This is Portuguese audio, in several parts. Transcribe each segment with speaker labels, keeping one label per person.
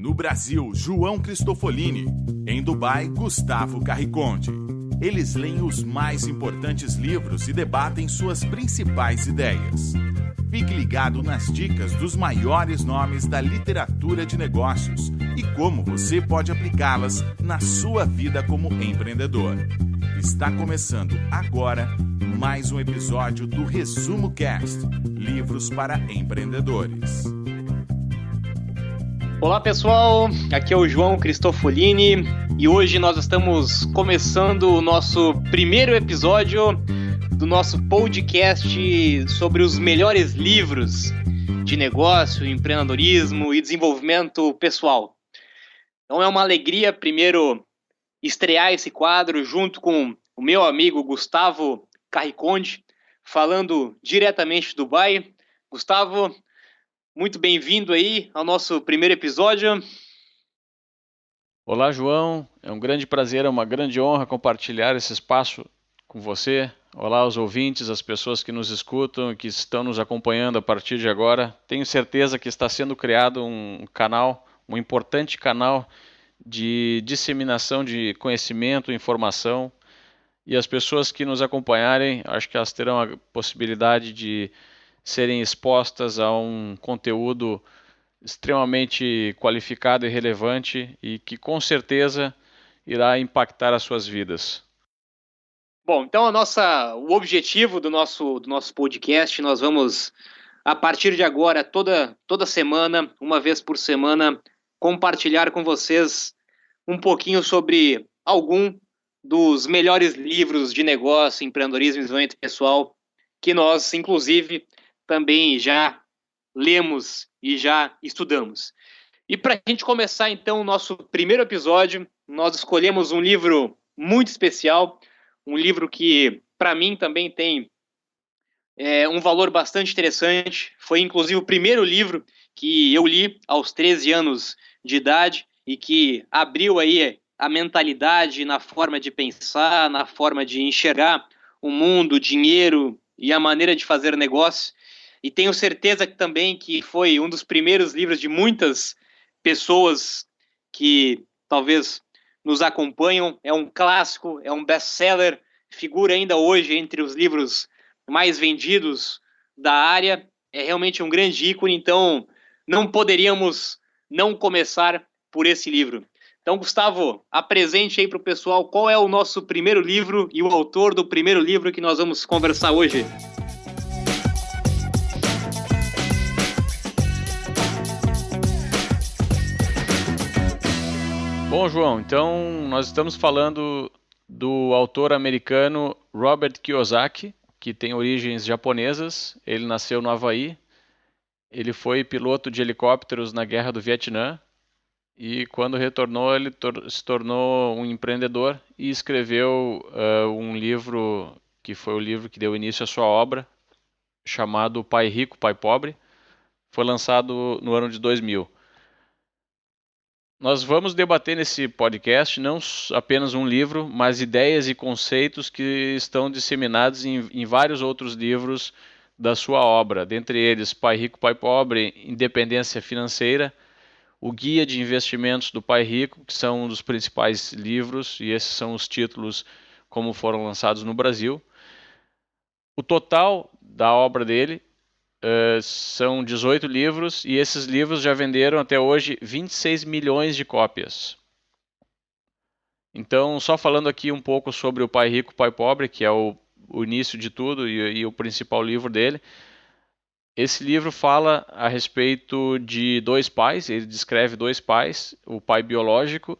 Speaker 1: No Brasil, João Cristofolini. Em Dubai, Gustavo Carriconde. Eles leem os mais importantes livros e debatem suas principais ideias. Fique ligado nas dicas dos maiores nomes da literatura de negócios e como você pode aplicá-las na sua vida como empreendedor. Está começando agora mais um episódio do Resumo Cast, Livros para Empreendedores.
Speaker 2: Olá pessoal, aqui é o João Cristofolini e hoje nós estamos começando o nosso primeiro episódio do nosso podcast sobre os melhores livros de negócio, empreendedorismo e desenvolvimento pessoal. Então é uma alegria primeiro estrear esse quadro junto com o meu amigo Gustavo Carriconde, falando diretamente de Dubai. Gustavo, muito bem-vindo aí ao nosso primeiro episódio.
Speaker 3: Olá, João. É um grande prazer, é uma grande honra compartilhar esse espaço com você. Olá aos ouvintes, as pessoas que nos escutam e que estão nos acompanhando a partir de agora. Tenho certeza que está sendo criado um canal, um importante canal de disseminação de conhecimento, informação. E as pessoas que nos acompanharem, acho que elas terão a possibilidade de serem expostas a um conteúdo extremamente qualificado e relevante e que com certeza irá impactar as suas vidas.
Speaker 2: Bom, então o objetivo do nosso podcast, nós vamos, a partir de agora, toda semana, uma vez por semana, compartilhar com vocês um pouquinho sobre algum dos melhores livros de negócio, empreendedorismo e desenvolvimento pessoal que nós, inclusive, também já lemos e já estudamos. E para a gente começar, então, o nosso primeiro episódio, nós escolhemos um livro muito especial, um livro que, para mim, também tem um valor bastante interessante. Foi, inclusive, o primeiro livro que eu li aos 13 anos de idade e que abriu aí a mentalidade na forma de pensar, na forma de enxergar o mundo, o dinheiro e a maneira de fazer negócio. E tenho certeza que também que foi um dos primeiros livros de muitas pessoas que talvez nos acompanham. É um clássico, é um best-seller, figura ainda hoje entre os livros mais vendidos da área. É realmente um grande ícone, então não poderíamos não começar por esse livro. Então, Gustavo, apresente aí para o pessoal qual é o nosso primeiro livro e o autor do primeiro livro que nós vamos conversar hoje.
Speaker 3: Bom, João, então nós estamos falando do autor americano Robert Kiyosaki, que tem origens japonesas. Ele nasceu no Havaí, ele foi piloto de helicópteros na Guerra do Vietnã e quando retornou ele se tornou um empreendedor e escreveu um livro que foi o livro que deu início à sua obra, chamado Pai Rico, Pai Pobre. Foi lançado no ano de 2000. Nós vamos debater nesse podcast não apenas um livro, mas ideias e conceitos que estão disseminados em vários outros livros da sua obra, dentre eles Pai Rico, Pai Pobre, Independência Financeira, o Guia de Investimentos do Pai Rico, que são um dos principais livros, e esses são os títulos como foram lançados no Brasil. O total da obra dele são 18 livros e esses livros já venderam até hoje 26 milhões de cópias. Então, só falando aqui um pouco sobre o Pai Rico, Pai Pobre, que é o início de tudo e o principal livro dele. Esse livro fala a respeito de dois pais, ele descreve dois pais, o pai biológico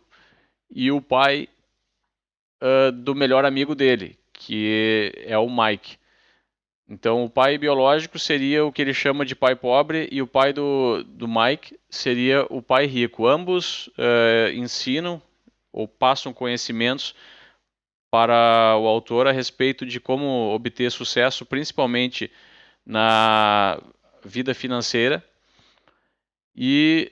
Speaker 3: e o pai do melhor amigo dele, que é o Mike. Então, o pai biológico seria o que ele chama de pai pobre e o pai do Mike seria o pai rico. Ambos ensinam ou passam conhecimentos para o autor a respeito de como obter sucesso, principalmente na vida financeira. E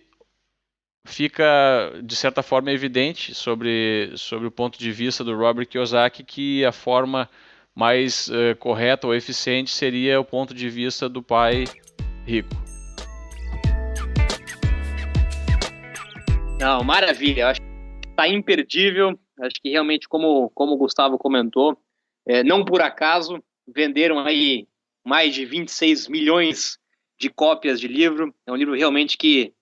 Speaker 3: fica, de certa forma, evidente sobre o ponto de vista do Robert Kiyosaki que a forma mais correta ou eficiente seria o ponto de vista do pai rico.
Speaker 2: Não, maravilha. Eu acho que está imperdível. Acho que realmente, como o Gustavo comentou, não por acaso, venderam aí mais de 26 milhões de cópias de livro. É um livro realmente que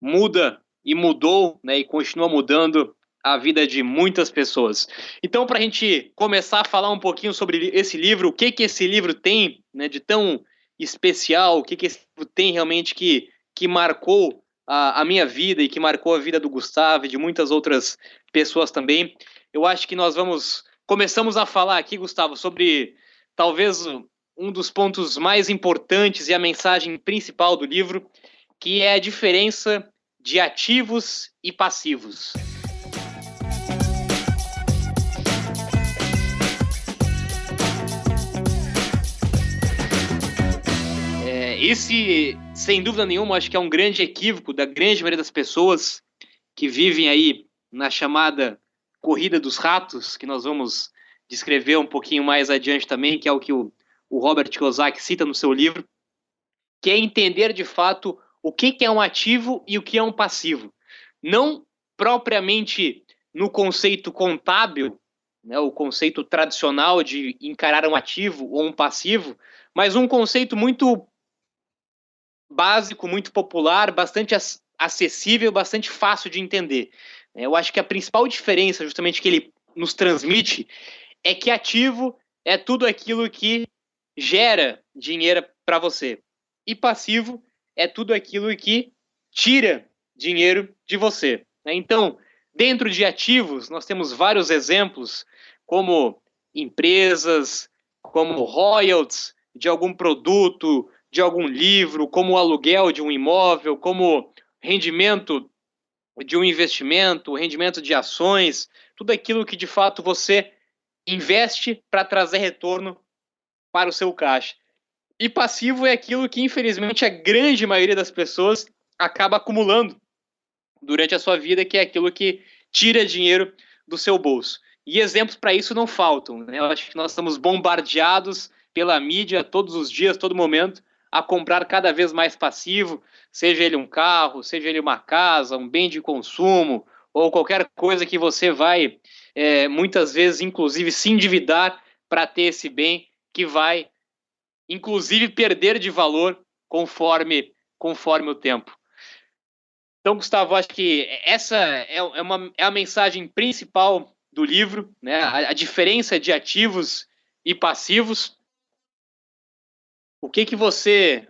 Speaker 2: muda e mudou, né, e continua mudando a vida de muitas pessoas. Então, para a gente começar a falar um pouquinho sobre esse livro, o que esse livro tem, né, de tão especial, o que esse livro tem realmente que marcou a minha vida e que marcou a vida do Gustavo e de muitas outras pessoas também, eu acho que começamos a falar aqui, Gustavo, sobre talvez um dos pontos mais importantes e a mensagem principal do livro, que é a diferença de ativos e passivos. Esse, sem dúvida nenhuma, acho que é um grande equívoco da grande maioria das pessoas que vivem aí na chamada corrida dos ratos, que nós vamos descrever um pouquinho mais adiante também, que é o que o Robert Kiyosaki cita no seu livro, que é entender de fato o que é um ativo e o que é um passivo. Não propriamente no conceito contábil, né, o conceito tradicional de encarar um ativo ou um passivo, mas um conceito muito básico, muito popular, bastante acessível, bastante fácil de entender. Eu acho que a principal diferença, justamente, que ele nos transmite é que ativo é tudo aquilo que gera dinheiro para você. E passivo é tudo aquilo que tira dinheiro de você. Então, dentro de ativos, nós temos vários exemplos, como empresas, como royalties de algum produto, de algum livro, como o aluguel de um imóvel, como rendimento de um investimento, rendimento de ações, tudo aquilo que de fato você investe para trazer retorno para o seu caixa. E passivo é aquilo que, infelizmente, a grande maioria das pessoas acaba acumulando durante a sua vida, que é aquilo que tira dinheiro do seu bolso. E exemplos para isso não faltam, né? Eu acho que nós estamos bombardeados pela mídia todos os dias, todo momento, a comprar cada vez mais passivo, seja ele um carro, seja ele uma casa, um bem de consumo, ou qualquer coisa que você vai, muitas vezes, inclusive, se endividar para ter esse bem que vai, inclusive, perder de valor conforme o tempo. Então, Gustavo, acho que essa é a mensagem principal do livro, né? A diferença de ativos e passivos. O que você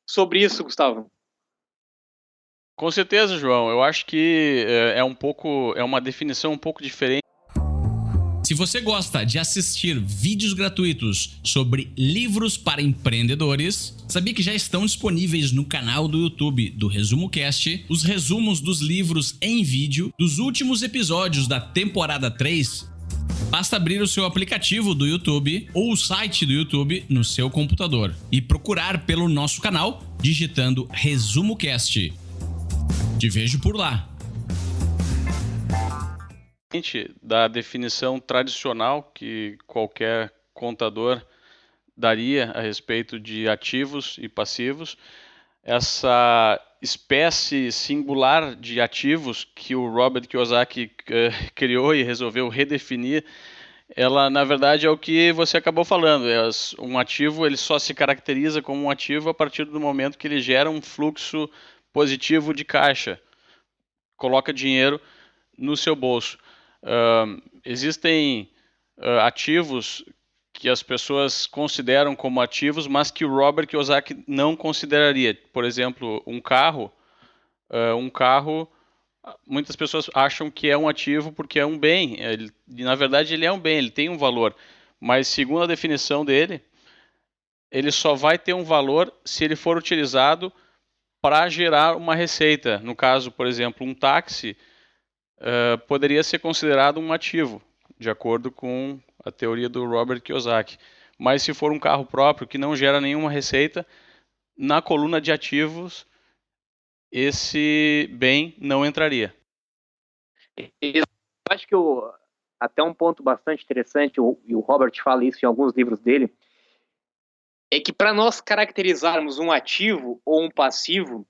Speaker 2: sobre isso, Gustavo?
Speaker 3: Com certeza, João. Eu acho que é uma definição um pouco diferente.
Speaker 4: Se você gosta de assistir vídeos gratuitos sobre livros para empreendedores, sabia que já estão disponíveis no canal do YouTube do Resumo Cast os resumos dos livros em vídeo dos últimos episódios da temporada 3? Basta abrir o seu aplicativo do YouTube ou o site do YouTube no seu computador e procurar pelo nosso canal digitando Resumo Cast. Te vejo por lá.
Speaker 3: Da definição tradicional que qualquer contador daria a respeito de ativos e passivos, essa espécie singular de ativos que o Robert Kiyosaki criou e resolveu redefinir, ela na verdade é o que você acabou falando. Um ativo ele só se caracteriza como um ativo a partir do momento que ele gera um fluxo positivo de caixa, coloca dinheiro no seu bolso. Existem ativos que as pessoas consideram como ativos, mas que o Robert Kiyosaki não consideraria. Por exemplo, um carro, muitas pessoas acham que é um ativo porque é um bem. Na verdade, ele é um bem, ele tem um valor. Mas, segundo a definição dele, ele só vai ter um valor se ele for utilizado para gerar uma receita. No caso, por exemplo, um táxi poderia ser considerado um ativo, de acordo com a teoria do Robert Kiyosaki. Mas se for um carro próprio que não gera nenhuma receita, na coluna de ativos, esse bem não entraria.
Speaker 2: Eu acho que até um ponto bastante interessante, e o Robert fala isso em alguns livros dele, é que para nós caracterizarmos um ativo ou um passivo,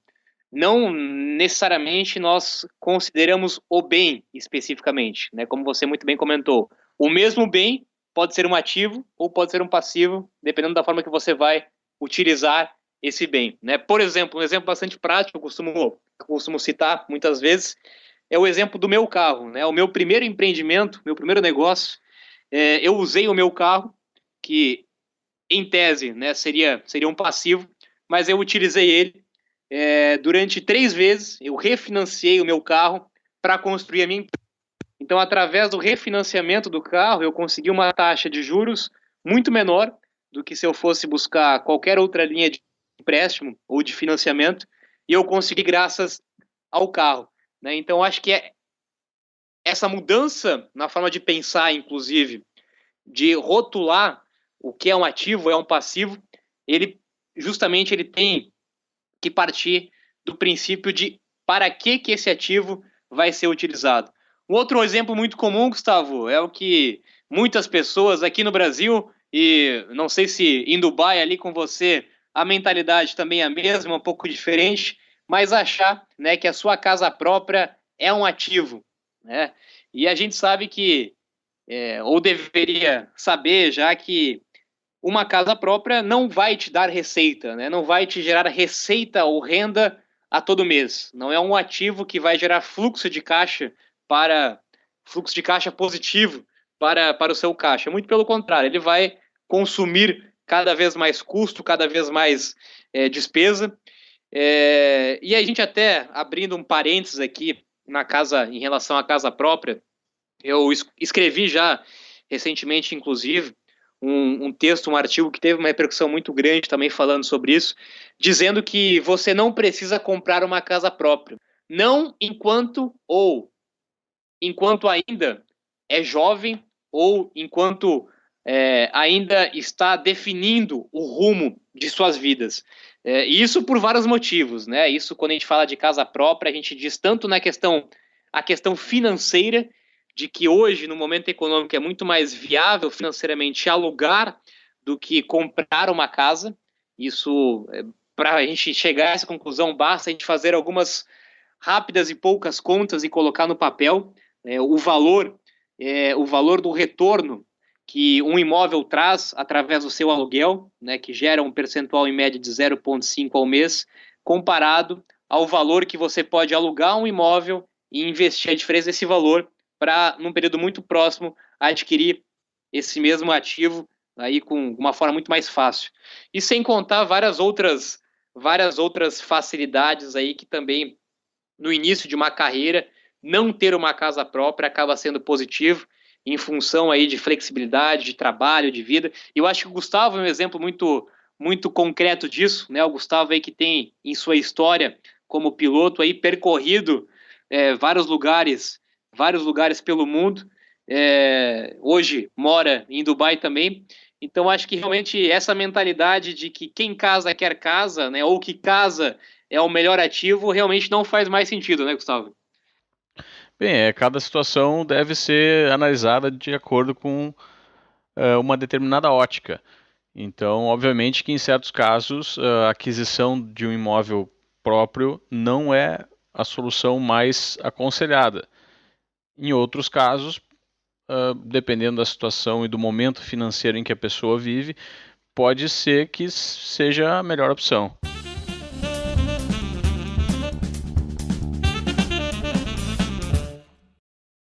Speaker 2: não necessariamente nós consideramos o bem especificamente, né? Como você muito bem comentou. O mesmo bem pode ser um ativo ou pode ser um passivo, dependendo da forma que você vai utilizar esse bem, né? Por exemplo, um exemplo bastante prático, que eu costumo citar muitas vezes, é o exemplo do meu carro, né? O meu primeiro empreendimento, meu primeiro negócio, eu usei o meu carro, que em tese, né, seria um passivo, mas eu utilizei ele durante 3 vezes. Eu refinanciei o meu carro para construir a minha empresa. Então, através do refinanciamento do carro, eu consegui uma taxa de juros muito menor do que se eu fosse buscar qualquer outra linha de empréstimo ou de financiamento, e eu consegui graças ao carro, né? Então, acho que essa mudança na forma de pensar, inclusive, de rotular o que é um ativo, é um passivo, ele tem que partir do princípio de para que esse ativo vai ser utilizado. Um outro exemplo muito comum, Gustavo, é o que muitas pessoas aqui no Brasil, e não sei se em Dubai ali com você a mentalidade também é a mesma, um pouco diferente, mas achar, né, que a sua casa própria é um ativo, né? E a gente sabe que, ou deveria saber já, que uma casa própria não vai te dar receita, né? Não vai te gerar receita ou renda a todo mês. Não é um ativo que vai gerar fluxo de caixa positivo para o seu caixa. Muito pelo contrário, ele vai consumir cada vez mais custo, cada vez mais despesa. E a gente até, abrindo um parênteses aqui em relação à casa própria, eu escrevi já recentemente, inclusive, um texto, um artigo que teve uma repercussão muito grande também falando sobre isso, dizendo que você não precisa comprar uma casa própria. Não enquanto ainda é jovem ou enquanto ainda está definindo o rumo de suas vidas. E isso por vários motivos, né? Isso, quando a gente fala de casa própria, a gente diz tanto a questão financeira, de que hoje, no momento econômico, é muito mais viável financeiramente alugar do que comprar uma casa. Isso, para a gente chegar a essa conclusão, basta a gente fazer algumas rápidas e poucas contas e colocar no papel o valor do retorno que um imóvel traz através do seu aluguel, né, que gera um percentual em média de 0,5 ao mês, comparado ao valor que você pode alugar um imóvel e investir a diferença desse valor para, num período muito próximo, adquirir esse mesmo ativo aí com uma forma muito mais fácil. E sem contar várias outras facilidades aí que também, no início de uma carreira, não ter uma casa própria acaba sendo positivo em função aí de flexibilidade, de trabalho, de vida. E eu acho que o Gustavo é um exemplo muito, muito concreto disso, né? O Gustavo aí que tem em sua história como piloto aí percorrido vários lugares pelo mundo, hoje mora em Dubai também. Então acho que realmente essa mentalidade de que quem casa quer casa, né, ou que casa é o melhor ativo, realmente não faz mais sentido, né, Gustavo?
Speaker 3: Bem, cada situação deve ser analisada de acordo com uma determinada ótica. Então, obviamente que em certos casos a aquisição de um imóvel próprio não é a solução mais aconselhada. Em outros casos, dependendo da situação e do momento financeiro em que a pessoa vive, pode ser que seja a melhor opção.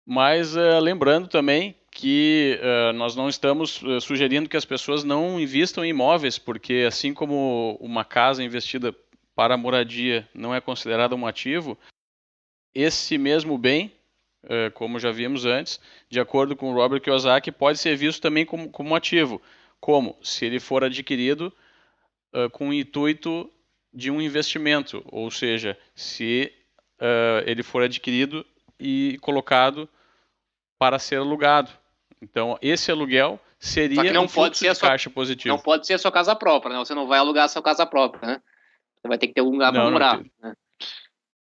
Speaker 3: Mas lembrando também que nós não estamos sugerindo que as pessoas não invistam em imóveis, porque assim como uma casa investida para moradia não é considerada um ativo, esse mesmo bem, como já vimos antes, de acordo com o Robert Kiyosaki, pode ser visto também como um ativo, como se ele for adquirido com o intuito de um investimento, ou seja, se ele for adquirido e colocado para ser alugado. Então, esse aluguel seria um fluxo de caixa positivo.
Speaker 2: Não pode ser a sua casa própria, né? Você não vai alugar a sua casa própria, né? Você vai ter que ter um lugar para morar. Né?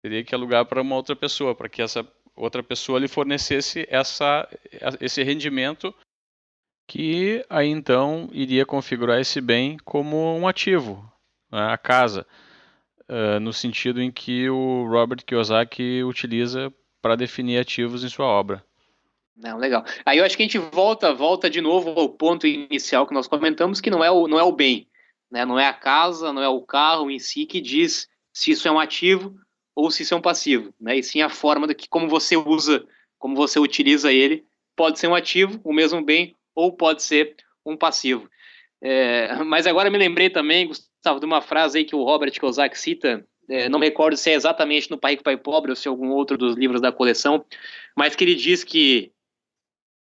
Speaker 3: Teria que alugar para uma outra pessoa, para que essa outra pessoa lhe fornecesse esse rendimento, que aí então iria configurar esse bem como um ativo, né? A casa. no sentido em que o Robert Kiyosaki utiliza para definir ativos em sua obra.
Speaker 2: Não, legal. Aí eu acho que a gente volta de novo ao ponto inicial que nós comentamos, que não é o bem, né? Não é a casa, não é o carro em si que diz se isso é um ativo ou se isso é um passivo, né? E sim a forma de que como você usa, como você utiliza ele, pode ser um ativo, o mesmo bem, ou pode ser um passivo. Mas agora me lembrei também, Gustavo, de uma frase aí que o Robert Kiyosaki cita, não me recordo se é exatamente no Pai Rico, Pai Pobre ou se é algum outro dos livros da coleção, mas que ele diz que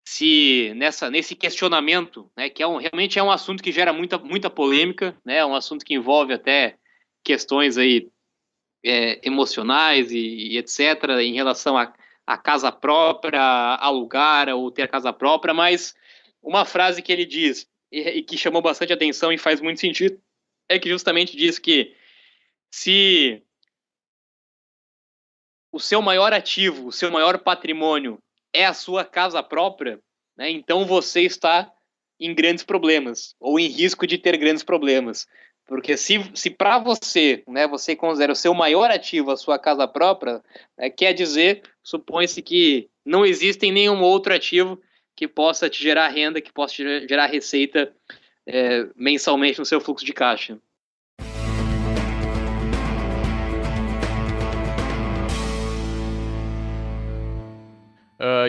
Speaker 2: se nesse questionamento, né, que realmente é um assunto que gera muita polêmica, né, é um assunto que envolve até questões aí, emocionais e etc., em relação a casa própria, alugar ou ter casa própria, mas uma frase que ele diz e que chamou bastante atenção e faz muito sentido é que justamente diz que se o seu maior ativo, o seu maior patrimônio é a sua casa própria, né, então você está em grandes problemas, ou em risco de ter grandes problemas. Porque se para você, né, você considera o seu maior ativo a sua casa própria, quer dizer, supõe-se que não existe nenhum outro ativo que possa te gerar renda, que possa te gerar receita mensalmente no seu fluxo de caixa.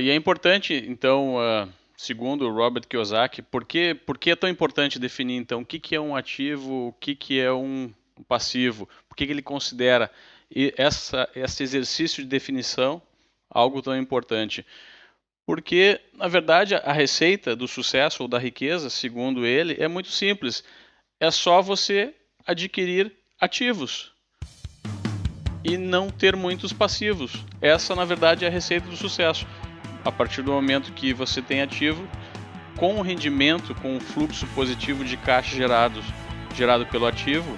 Speaker 3: E é importante, então, segundo o Robert Kiyosaki, por que é tão importante definir, então, o que é um ativo, o que é um passivo, por que ele considera esse exercício de definição algo tão importante? Porque, na verdade, a receita do sucesso ou da riqueza, segundo ele, é muito simples. É só você adquirir ativos e não ter muitos passivos. Essa, na verdade, é a receita do sucesso. A partir do momento que você tem ativo, com o rendimento, com o fluxo positivo de caixa gerado pelo ativo,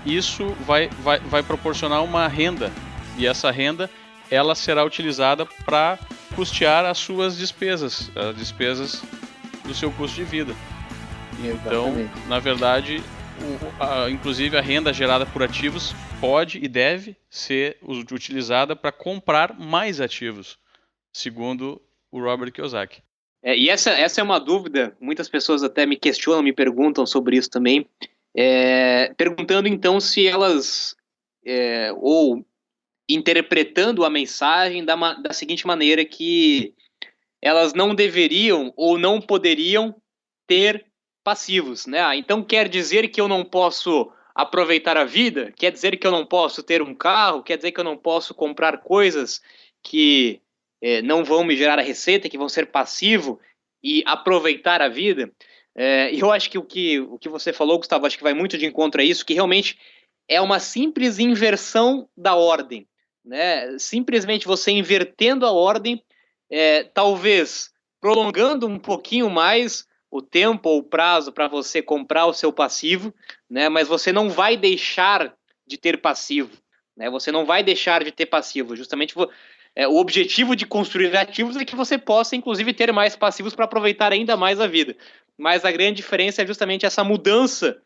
Speaker 3: isso vai proporcionar uma renda. E essa renda ela será utilizada para custear as suas despesas, as despesas do seu custo de vida. Então, na verdade, inclusive a renda gerada por ativos pode e deve ser utilizada para comprar mais ativos, segundo o Robert Kiyosaki.
Speaker 2: E essa é uma dúvida, muitas pessoas até me questionam, me perguntam sobre isso também, perguntando então se elas, ou interpretando a mensagem da seguinte maneira, que elas não deveriam ou não poderiam ter passivos, né? Então quer dizer que eu não posso aproveitar a vida? Quer dizer que eu não posso ter um carro? Quer dizer que eu não posso comprar coisas que não vão me gerar a receita, que vão ser passivo e aproveitar a vida? E eu acho que o que você falou, Gustavo, acho que vai muito de encontro a isso, que realmente é uma simples inversão da ordem, né? Simplesmente você invertendo a ordem, talvez prolongando um pouquinho mais o tempo ou o prazo para você comprar o seu passivo, né? Mas você não vai deixar de ter passivo, né? Você não vai deixar de ter passivo. Justamente o objetivo de construir ativos é que você possa, inclusive, ter mais passivos para aproveitar ainda mais a vida. Mas a grande diferença é justamente essa mudança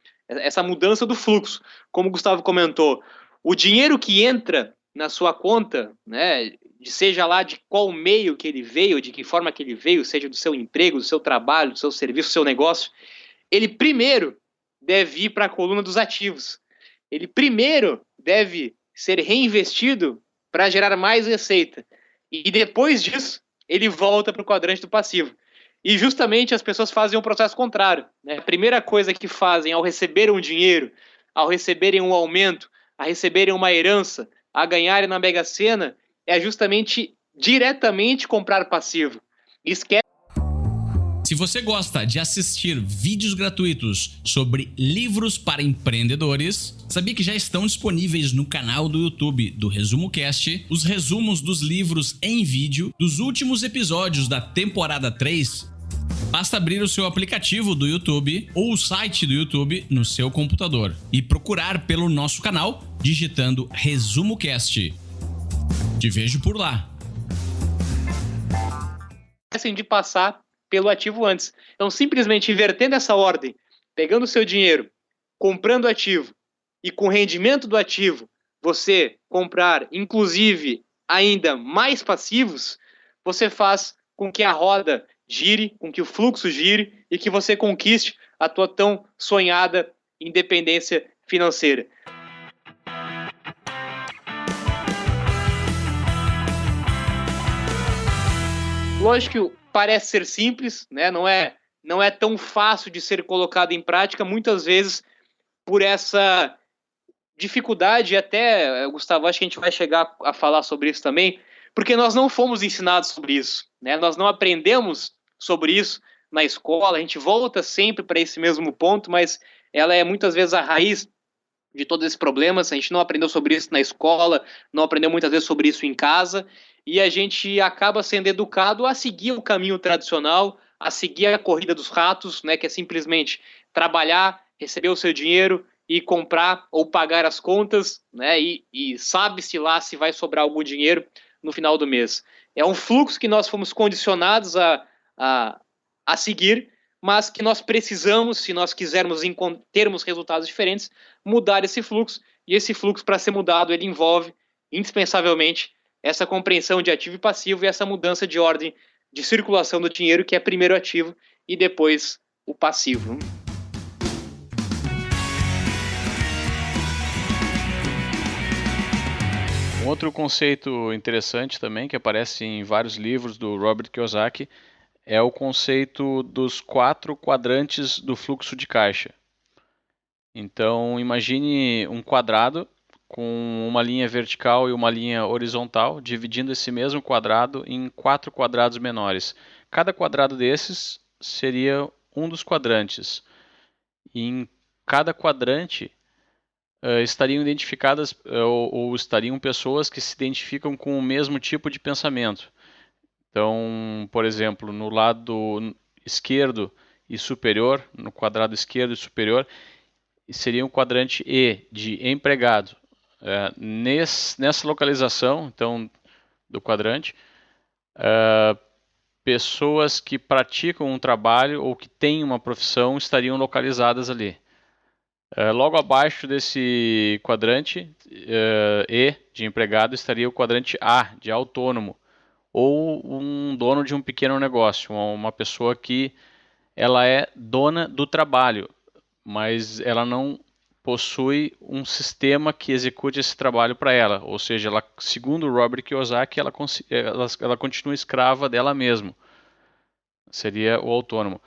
Speaker 2: do fluxo. Como o Gustavo comentou, o dinheiro que entra na sua conta, né, seja lá de qual meio que ele veio, de que forma que ele veio, seja do seu emprego, do seu trabalho, do seu serviço, do seu negócio, ele primeiro deve ir para a coluna dos ativos. Ele primeiro deve ser reinvestido para gerar mais receita. E depois disso, ele volta para o quadrante do passivo. E justamente as pessoas fazem um processo contrário, né? A primeira coisa que fazem ao receber um dinheiro, ao receberem um aumento, a receberem uma herança, a ganharem na Mega Sena, é justamente diretamente comprar passivo. Esquece.
Speaker 4: Se você gosta de assistir vídeos gratuitos sobre livros para empreendedores, sabia que já estão disponíveis no canal do YouTube do Resumo Cast os resumos dos livros em vídeo dos últimos episódios da temporada 3? Basta abrir o seu aplicativo do YouTube ou o site do YouTube no seu computador e procurar pelo nosso canal digitando Resumo Cast. Te vejo por lá.
Speaker 2: De passar pelo ativo antes. Então, simplesmente invertendo essa ordem, pegando o seu dinheiro, comprando ativo e com o rendimento do ativo, você comprar, inclusive, ainda mais passivos, você faz com que a roda gire, com que o fluxo gire e que você conquiste a tua tão sonhada independência financeira. Lógico que parece ser simples, né? Não é tão fácil de ser colocado em prática, muitas vezes por essa dificuldade, e até, Gustavo, acho que a gente vai chegar a falar sobre isso também, porque nós não fomos ensinados sobre isso, né? Nós não aprendemos sobre isso na escola, a gente volta sempre para esse mesmo ponto, mas ela é muitas vezes a raiz de todos esses problemas. A gente não aprendeu sobre isso na escola, não aprendeu muitas vezes sobre isso em casa, e a gente acaba sendo educado a seguir o caminho tradicional, a seguir a corrida dos ratos, né, que é simplesmente trabalhar, receber o seu dinheiro e comprar ou pagar as contas, né, e sabe-se lá se vai sobrar algum dinheiro no final do mês. É um fluxo que nós fomos condicionados a seguir, mas que nós precisamos, se nós quisermos termos resultados diferentes, mudar esse fluxo, e esse fluxo, para ser mudado, ele envolve, indispensavelmente, essa compreensão de ativo e passivo e essa mudança de ordem de circulação do dinheiro, que é primeiro ativo e depois o passivo.
Speaker 3: Um outro conceito interessante também, que aparece em vários livros do Robert Kiyosaki, é o conceito dos 4 quadrantes do fluxo de caixa. Então, imagine um quadrado com uma linha vertical e uma linha horizontal, dividindo esse mesmo quadrado em 4 quadrados menores. Cada quadrado desses seria um dos quadrantes. E em cada quadrante estariam identificadas ou estariam pessoas que se identificam com o mesmo tipo de pensamento. Então, por exemplo, no lado esquerdo e superior, no quadrado esquerdo e superior, seria o quadrante E, de empregado. Nessa localização, então, do quadrante, pessoas que praticam um trabalho ou que têm uma profissão estariam localizadas ali. Logo abaixo desse quadrante E, de empregado, estaria o quadrante A, de autônomo, ou um dono de um pequeno negócio, uma pessoa que ela é dona do trabalho, mas ela não possui um sistema que execute esse trabalho para ela, ou seja, ela, segundo o Robert Kiyosaki, ela continua escrava dela mesma, seria o autônomo.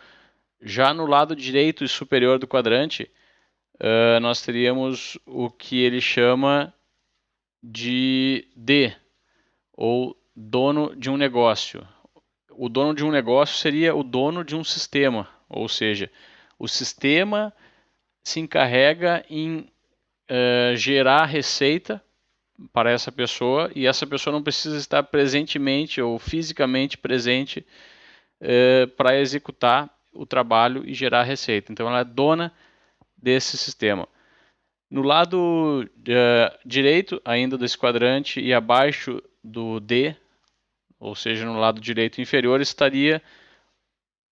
Speaker 3: Já no lado direito e superior do quadrante, nós teríamos o que ele chama de D, ou dono de um negócio. O dono de um negócio seria o dono de um sistema, ou seja, o sistema se encarrega em gerar receita para essa pessoa, e essa pessoa não precisa estar presentemente ou fisicamente presente para executar o trabalho e gerar receita. Então ela é dona desse sistema. No lado direito ainda desse quadrante e abaixo do D, ou seja, no lado direito inferior, estaria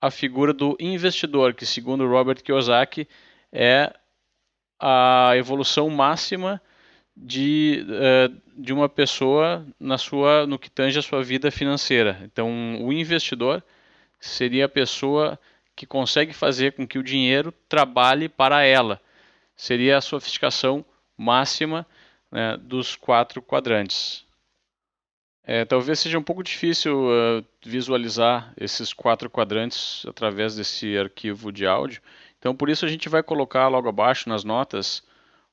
Speaker 3: a figura do investidor, que segundo Robert Kiyosaki é a evolução máxima de uma pessoa no que tange a sua vida financeira. Então, o investidor seria a pessoa que consegue fazer com que o dinheiro trabalhe para ela. Seria a sofisticação máxima, né, dos 4 quadrantes. Talvez seja um pouco difícil visualizar esses 4 quadrantes através desse arquivo de áudio. Então, por isso a gente vai colocar logo abaixo nas notas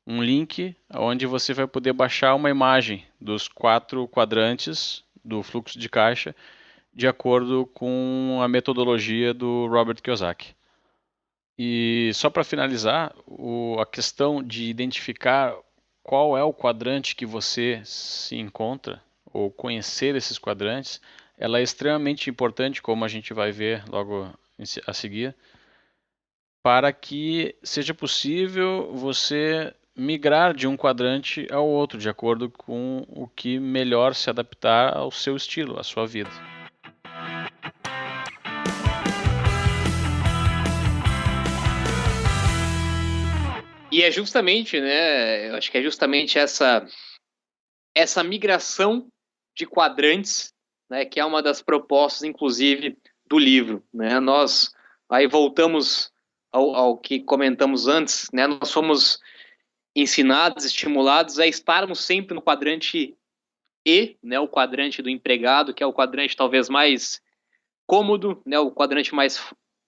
Speaker 3: um link onde você vai poder baixar uma imagem dos 4 quadrantes do fluxo de caixa de acordo com a metodologia do Robert Kiyosaki. E só para finalizar, a questão de identificar qual é o quadrante que você se encontra, ou conhecer esses quadrantes, ela é extremamente importante, como a gente vai ver logo a seguir, para que seja possível você migrar de um quadrante ao outro, de acordo com o que melhor se adaptar ao seu estilo, à sua vida.
Speaker 2: E é justamente, né, eu acho que é justamente essa essa migração de quadrantes, né, que é uma das propostas, inclusive, do livro, né? Nós aí voltamos ao que comentamos antes, né? Nós somos ensinados, estimulados a estarmos sempre no quadrante E, né? O quadrante do empregado, que é o quadrante talvez mais cômodo, né? O quadrante mais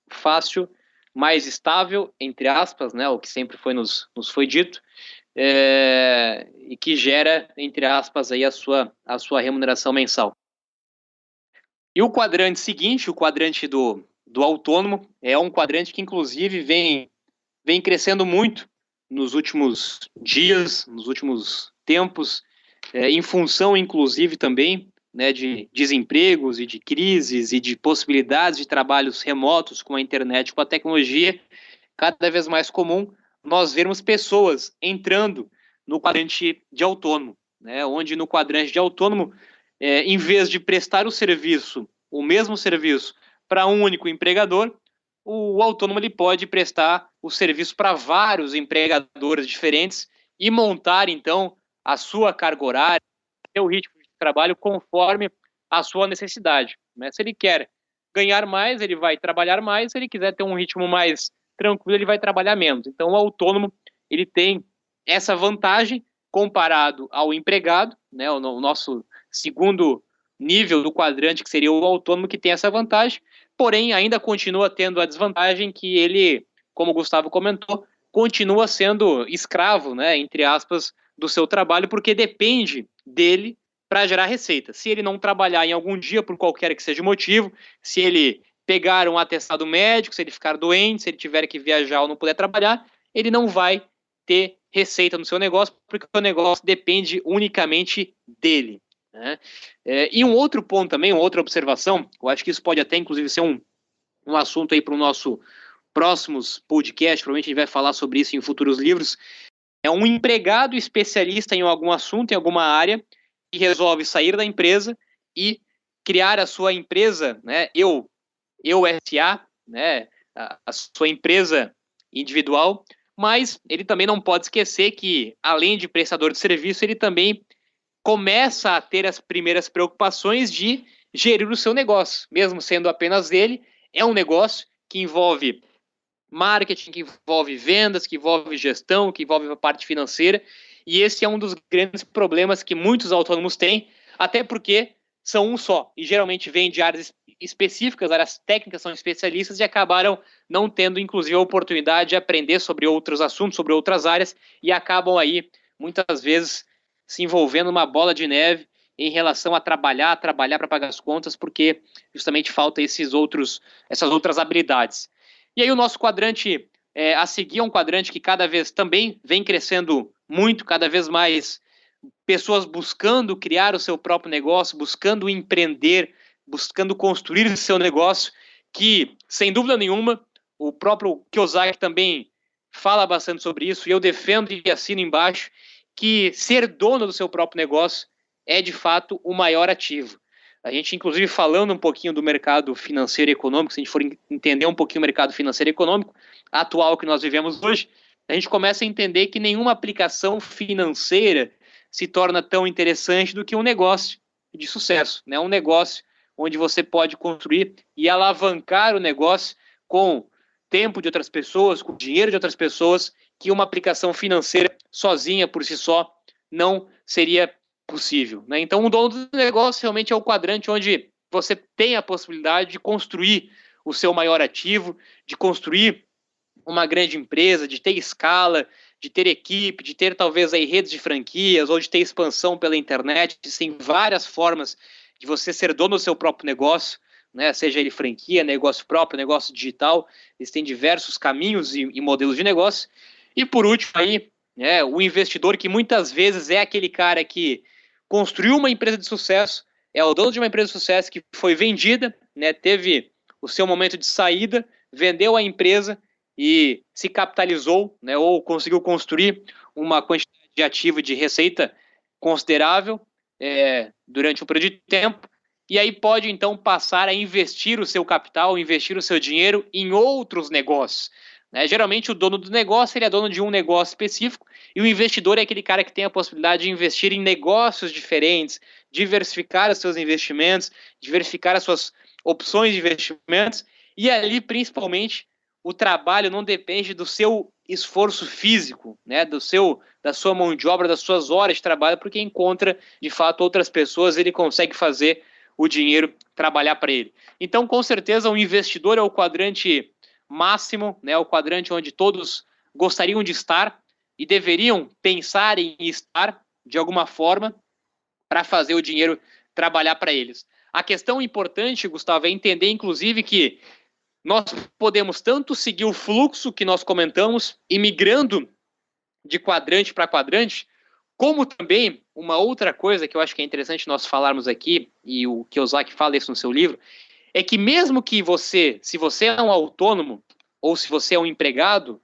Speaker 2: fácil, mais estável, entre aspas, né? O que sempre nos foi dito. E que gera, entre aspas, aí a sua remuneração mensal. E o quadrante seguinte, o quadrante do autônomo, é um quadrante que, inclusive, vem crescendo muito nos últimos dias, nos últimos tempos, em função, inclusive, também, né, de desempregos e de crises e de possibilidades de trabalhos remotos com a internet, com a tecnologia, cada vez mais comum nós vermos pessoas entrando no quadrante de autônomo, né, onde no quadrante de autônomo, em vez de prestar o mesmo serviço para um único empregador, o autônomo ele pode prestar o serviço para vários empregadores diferentes e montar, então, a sua carga horária, seu ritmo de trabalho conforme a sua necessidade, né? Se ele quer ganhar mais, ele vai trabalhar mais. Se ele quiser ter um ritmo mais tranquilo, ele vai trabalhar menos. Então, o autônomo ele tem essa vantagem comparado ao empregado, né? O nosso segundo nível do quadrante, que seria o autônomo, que tem essa vantagem, porém ainda continua tendo a desvantagem que ele, como o Gustavo comentou, continua sendo escravo, né, entre aspas, do seu trabalho, porque depende dele para gerar receita. Se ele não trabalhar em algum dia, por qualquer que seja o motivo, se ele pegar um atestado médico, se ele ficar doente, se ele tiver que viajar ou não puder trabalhar, ele não vai ter receita no seu negócio, porque o negócio depende unicamente dele, né? E um outro ponto também, uma outra observação, eu acho que isso pode até inclusive ser um assunto aí para o nosso próximos podcast, provavelmente a gente vai falar sobre isso em futuros livros, é um empregado especialista em algum assunto, em alguma área, que resolve sair da empresa e criar a sua empresa, né, eu SA, né, a sua empresa individual, mas ele também não pode esquecer que, além de prestador de serviço, ele também começa a ter as primeiras preocupações de gerir o seu negócio, mesmo sendo apenas dele, é um negócio que envolve marketing, que envolve vendas, que envolve gestão, que envolve a parte financeira, e esse é um dos grandes problemas que muitos autônomos têm, até porque são um só, e geralmente vêm de áreas específicas, áreas técnicas, são especialistas, e acabaram não tendo, inclusive, a oportunidade de aprender sobre outros assuntos, sobre outras áreas, e acabam aí, muitas vezes, se envolvendo numa bola de neve em relação a trabalhar para pagar as contas, porque justamente falta essas outras habilidades. E aí o nosso quadrante a seguir é um quadrante que cada vez também vem crescendo muito, cada vez mais pessoas buscando criar o seu próprio negócio, buscando empreender, buscando construir o seu negócio, que, sem dúvida nenhuma, o próprio Kiyosaki também fala bastante sobre isso, e eu defendo e assino embaixo, que ser dono do seu próprio negócio é, de fato, o maior ativo. A gente, inclusive, falando um pouquinho do mercado financeiro e econômico, se a gente for entender um pouquinho o mercado financeiro e econômico atual que nós vivemos hoje, a gente começa a entender que nenhuma aplicação financeira se torna tão interessante do que um negócio de sucesso, né? Um negócio onde você pode construir e alavancar o negócio com tempo de outras pessoas, com dinheiro de outras pessoas, que uma aplicação financeira sozinha, por si só, não seria possível, né? Então, o dono do negócio realmente é o quadrante onde você tem a possibilidade de construir o seu maior ativo, de construir uma grande empresa, de ter escala, de ter equipe, de ter talvez aí redes de franquias, ou de ter expansão pela internet. Tem várias formas de você ser dono do seu próprio negócio, né? Seja ele franquia, negócio próprio, negócio digital. Existem diversos caminhos e modelos de negócio. E por último aí, o investidor, que muitas vezes é aquele cara que construiu uma empresa de sucesso, é o dono de uma empresa de sucesso que foi vendida, né, teve o seu momento de saída, vendeu a empresa e se capitalizou, né, ou conseguiu construir uma quantidade de ativo de receita considerável durante um período de tempo, e aí pode então passar a investir o seu capital, investir o seu dinheiro em outros negócios. né? Geralmente o dono do negócio ele é dono de um negócio específico e o investidor é aquele cara que tem a possibilidade de investir em negócios diferentes, diversificar os seus investimentos, diversificar as suas opções de investimentos e ali principalmente o trabalho não depende do seu esforço físico, né, da sua mão de obra, das suas horas de trabalho, porque encontra, de fato, outras pessoas, ele consegue fazer o dinheiro trabalhar para ele. Então, com certeza, o investidor é o quadrante máximo, né, o quadrante onde todos gostariam de estar e deveriam pensar em estar, de alguma forma, para fazer o dinheiro trabalhar para eles. A questão importante, Gustavo, é entender, inclusive, que nós podemos tanto seguir o fluxo que nós comentamos, e migrando de quadrante para quadrante, como também uma outra coisa que eu acho que é interessante nós falarmos aqui, e o Kiyosaki fala isso no seu livro, é que mesmo que você, se você é um autônomo, ou se você é um empregado,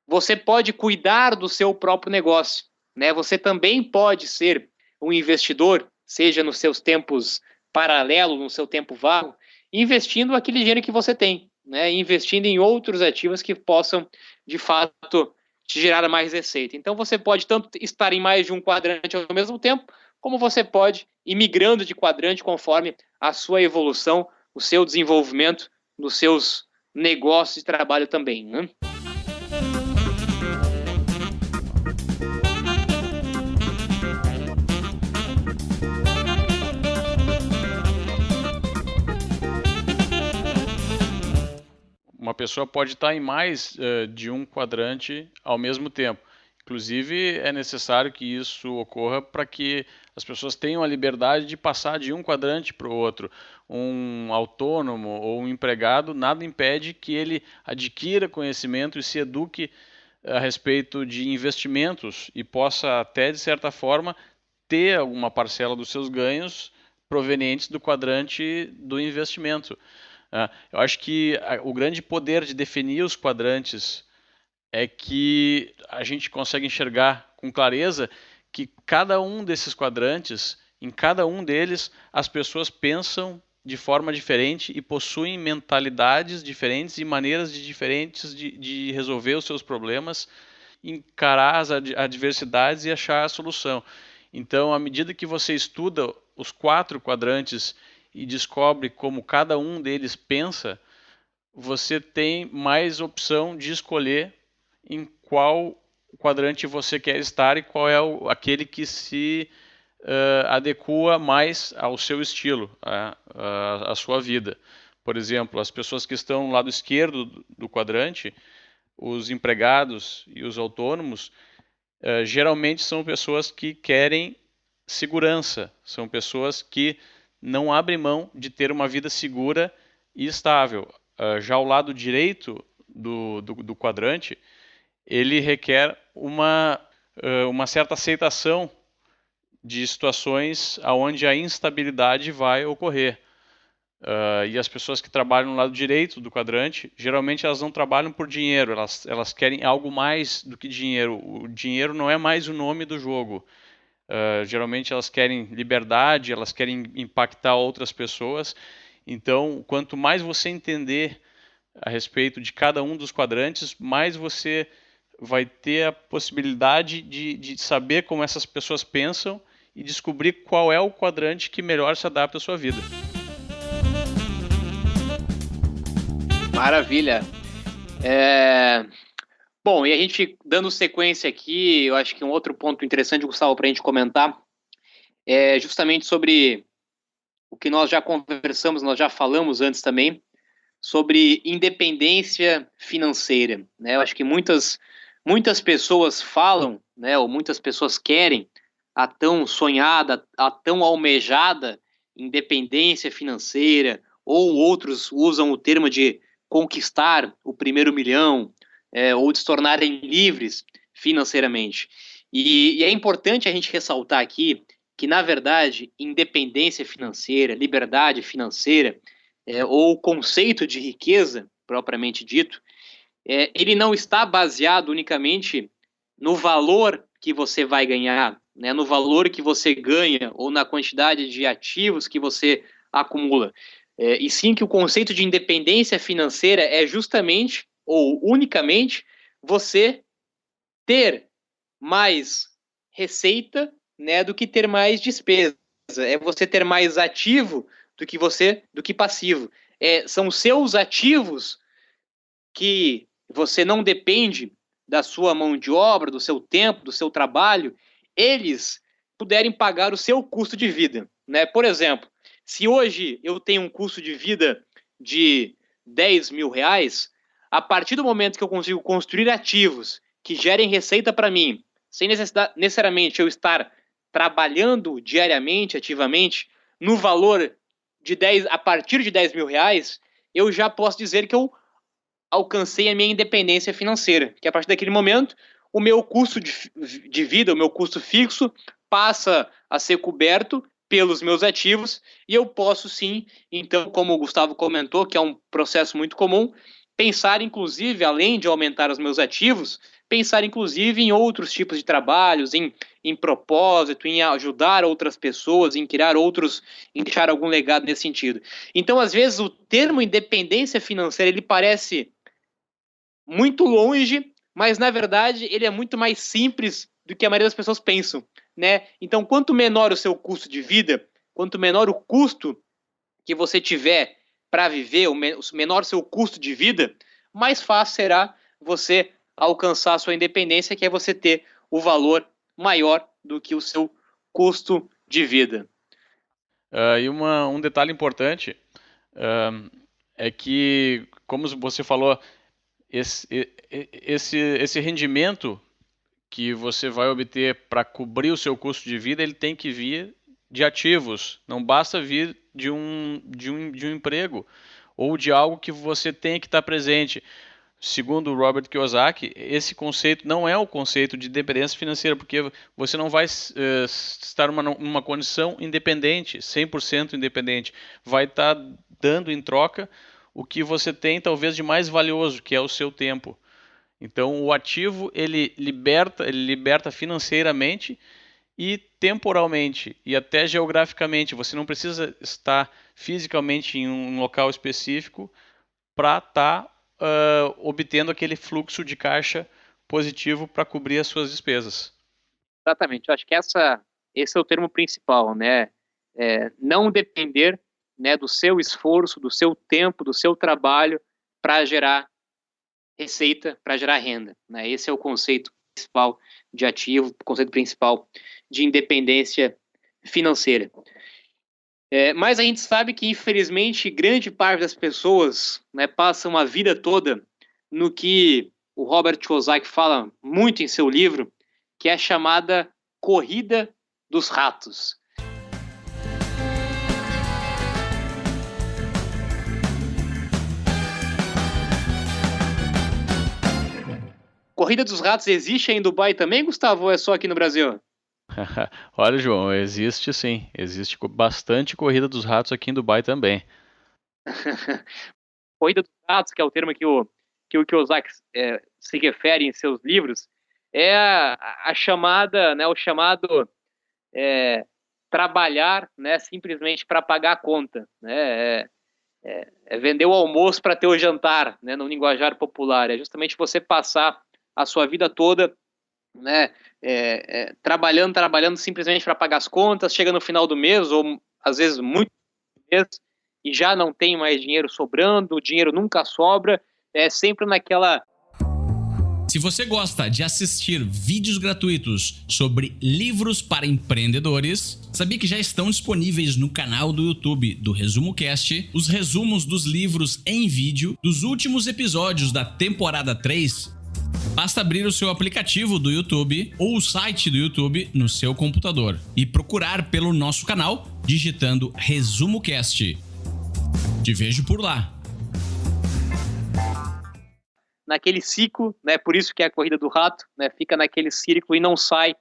Speaker 2: você pode cuidar do seu próprio negócio, né? Você também pode ser um investidor, seja nos seus tempos paralelos, no seu tempo vago, investindo aquele dinheiro que você tem, né, investindo em outros ativos que possam, de fato, te gerar mais receita. Então, você pode tanto estar em mais de um quadrante ao mesmo tempo, como você pode ir migrando de quadrante conforme a sua evolução, o seu desenvolvimento nos seus negócios de trabalho também, né?
Speaker 3: Uma pessoa pode estar em mais de um quadrante ao mesmo tempo. Inclusive, é necessário que isso ocorra para que as pessoas tenham a liberdade de passar de um quadrante para o outro. Um autônomo ou um empregado, nada impede que ele adquira conhecimento e se eduque a respeito de investimentos e possa até, de certa forma, ter alguma parcela dos seus ganhos provenientes do quadrante do investimento. Eu acho que o grande poder de definir os quadrantes é que a gente consegue enxergar com clareza que cada um desses quadrantes, em cada um deles, as pessoas pensam de forma diferente e possuem mentalidades diferentes e maneiras diferentes de resolver os seus problemas, encarar as adversidades e achar a solução. Então, à medida que você estuda os 4 quadrantes e descobre como cada um deles pensa, você tem mais opção de escolher em qual quadrante você quer estar e qual é aquele que se adequa mais ao seu estilo, à sua vida. Por exemplo, as pessoas que estão no lado esquerdo do quadrante, os empregados e os autônomos, geralmente são pessoas que querem segurança, são pessoas que não abrem mão de ter uma vida segura e estável. Já o lado direito do quadrante, ele requer uma certa aceitação de situações onde a instabilidade vai ocorrer. E as pessoas que trabalham no lado direito do quadrante, geralmente elas não trabalham por dinheiro, elas querem algo mais do que dinheiro. O dinheiro não é mais o nome do jogo. Geralmente elas querem liberdade, elas querem impactar outras pessoas. Então, quanto mais você entender a respeito de cada um dos quadrantes, mais você vai ter a possibilidade de saber como essas pessoas pensam e descobrir qual é o quadrante que melhor se adapta à sua vida.
Speaker 2: Maravilha. Bom, e a gente, dando sequência aqui, eu acho que um outro ponto interessante, Gustavo, para a gente comentar, é justamente sobre o que nós já conversamos, nós já falamos antes também, sobre independência financeira, né? Eu acho que muitas pessoas falam, né, ou muitas pessoas querem a tão sonhada, a tão almejada independência financeira, ou outros usam o termo de conquistar o primeiro milhão, ou de se tornarem livres financeiramente. E é importante a gente ressaltar aqui que, na verdade, independência financeira, liberdade financeira, ou conceito de riqueza, propriamente dito, ele não está baseado unicamente no valor que você vai ganhar, né, no valor que você ganha ou na quantidade de ativos que você acumula. E sim que o conceito de independência financeira é justamente ou unicamente você ter mais receita, né, do que ter mais despesa. É você ter mais ativo do que passivo. São seus ativos que você não depende da sua mão de obra, do seu tempo, do seu trabalho, eles puderem pagar o seu custo de vida, né? Por exemplo, se hoje eu tenho um custo de vida de 10 mil reais, a partir do momento que eu consigo construir ativos que gerem receita para mim, sem necessariamente eu estar trabalhando diariamente, ativamente, no valor a partir de 10 mil reais, eu já posso dizer que eu alcancei a minha independência financeira, que a partir daquele momento, o meu custo de vida, o meu custo fixo, passa a ser coberto pelos meus ativos, e eu posso sim, então, como o Gustavo comentou, que é um processo muito comum, pensar, inclusive, além de aumentar os meus ativos, pensar, inclusive, em outros tipos de trabalhos, em propósito, em ajudar outras pessoas, em criar em deixar algum legado nesse sentido. Então, às vezes, o termo independência financeira, ele parece muito longe, mas, na verdade, ele é muito mais simples do que a maioria das pessoas pensam, né? Então, quanto menor o seu custo de vida, quanto menor o custo que você tiver para viver, o menor o seu custo de vida, mais fácil será você alcançar a sua independência, que é você ter o valor maior do que o seu custo de vida.
Speaker 3: E um detalhe importante é que, como você falou, esse rendimento que você vai obter para cobrir o seu custo de vida, ele tem que vir de ativos, não basta vir de um emprego ou de algo que você tem que estar presente. Segundo o Robert Kiyosaki, esse conceito não é o conceito de dependência financeira, porque você não vai estar numa condição independente, 100% independente. Vai estar dando em troca o que você tem talvez de mais valioso, que é o seu tempo. Então o ativo ele liberta financeiramente e temporalmente e até geograficamente. Você não precisa estar fisicamente em um local específico para estar obtendo aquele fluxo de caixa positivo para cobrir as suas despesas.
Speaker 2: Exatamente, eu acho que esse é o termo principal, né? Não depender, né, do seu esforço, do seu tempo, do seu trabalho para gerar receita, para gerar renda, né? Esse é o conceito principal de ativo, o conceito principal de independência financeira. Mas a gente sabe que, infelizmente, grande parte das pessoas, né, passam a vida toda no que o Robert Kiyosaki fala muito em seu livro, que é a chamada corrida dos ratos. Corrida dos ratos existe aí em Dubai também, Gustavo, ou é só aqui no Brasil?
Speaker 3: Olha, João, existe sim. Existe bastante corrida dos ratos aqui em Dubai também.
Speaker 2: Corrida dos ratos, que é o termo que o Kiyosaki se refere em seus livros, é a chamada, né, o chamado trabalhar, né, simplesmente para pagar a conta, né, vender o almoço para ter o jantar, né, no linguajar popular. É justamente você passar a sua vida toda, né, trabalhando simplesmente para pagar as contas, chega no final do mês, ou às vezes muito mês, e já não tem mais dinheiro sobrando, o dinheiro nunca sobra, é sempre naquela...
Speaker 4: Se você gosta de assistir vídeos gratuitos sobre livros para empreendedores, sabia que já estão disponíveis no canal do YouTube do Resumo Cast os resumos dos livros em vídeo dos últimos episódios da temporada 3? Basta abrir o seu aplicativo do YouTube ou o site do YouTube no seu computador e procurar pelo nosso canal digitando Resumo Cast. Te vejo por lá.
Speaker 2: Naquele ciclo, né? Por isso que é a corrida do rato, né? Fica naquele círculo e não sai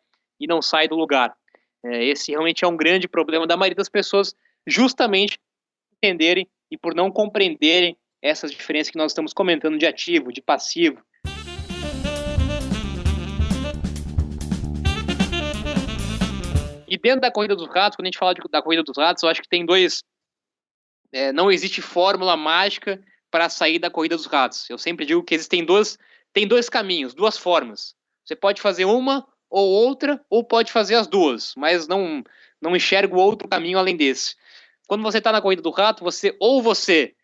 Speaker 2: do lugar. Esse realmente é um grande problema da maioria das pessoas, justamente por entenderem e por não compreenderem essas diferenças que nós estamos comentando de ativo, de passivo. E dentro da corrida dos ratos, quando a gente fala da corrida dos ratos, eu acho que tem dois... não existe fórmula mágica para sair da corrida dos ratos. Eu sempre digo que tem dois caminhos, duas formas. Você pode fazer uma ou outra, ou pode fazer as duas, mas não enxergo outro caminho além desse. Quando você está na corrida do rato, você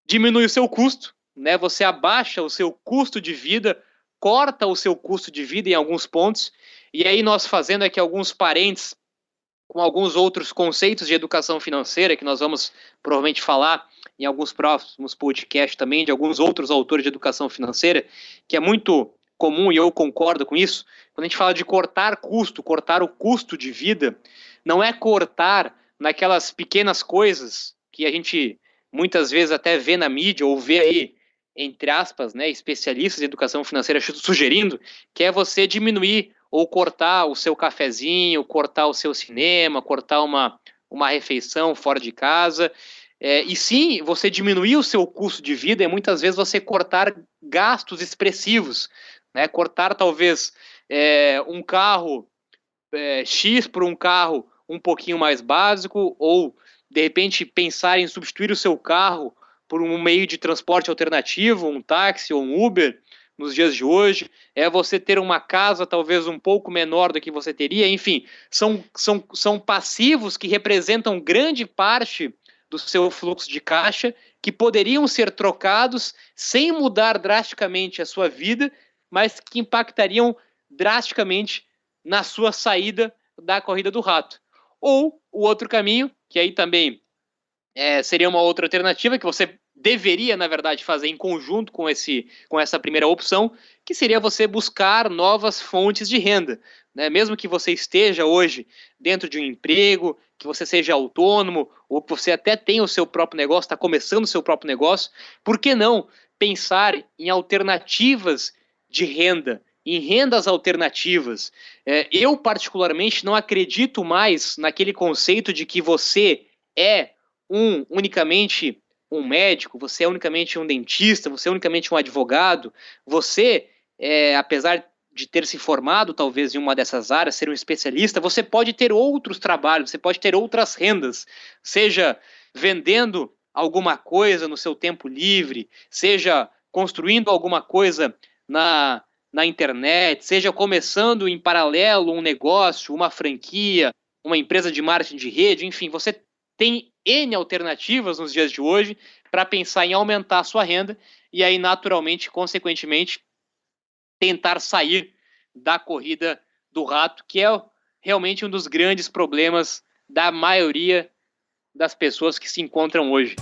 Speaker 2: diminui o seu custo, né? Você abaixa o seu custo de vida, corta o seu custo de vida em alguns pontos, e aí nós fazendo aqui alguns parênteses com alguns outros conceitos de educação financeira, que nós vamos provavelmente falar em alguns próximos podcasts também, de alguns outros autores de educação financeira, que é muito comum, e eu concordo com isso. Quando a gente fala de cortar o custo de vida, não é cortar naquelas pequenas coisas que a gente muitas vezes até vê na mídia, ou vê aí, entre aspas, né, especialistas de educação financeira sugerindo, que é você diminuir ou cortar o seu cafezinho, cortar o seu cinema, cortar uma refeição fora de casa. E sim, você diminuir o seu custo de vida e muitas vezes você cortar gastos expressivos, né? Cortar talvez um carro X por um carro um pouquinho mais básico, ou de repente pensar em substituir o seu carro por um meio de transporte alternativo, um táxi ou um Uber nos dias de hoje, é você ter uma casa talvez um pouco menor do que você teria, enfim, são passivos que representam grande parte do seu fluxo de caixa, que poderiam ser trocados sem mudar drasticamente a sua vida, mas que impactariam drasticamente na sua saída da corrida do rato. Ou o outro caminho, que aí também seria uma outra alternativa, que você deveria, na verdade, fazer em conjunto com essa primeira opção, que seria você buscar novas fontes de renda, né? Mesmo que você esteja hoje dentro de um emprego, que você seja autônomo, ou que você até tenha o seu próprio negócio, está começando o seu próprio negócio, por que não pensar em alternativas de renda, em rendas alternativas? Eu, particularmente, não acredito mais naquele conceito de que você é unicamente um médico, você é unicamente um dentista, você é unicamente um advogado. Você, apesar de ter se formado talvez em uma dessas áreas, ser um especialista, você pode ter outros trabalhos, você pode ter outras rendas, seja vendendo alguma coisa no seu tempo livre, seja construindo alguma coisa na internet, seja começando em paralelo um negócio, uma franquia, uma empresa de marketing de rede, enfim, você tem N alternativas nos dias de hoje para pensar em aumentar a sua renda e aí, naturalmente, consequentemente, tentar sair da corrida do rato, que é realmente um dos grandes problemas da maioria das pessoas que se encontram hoje.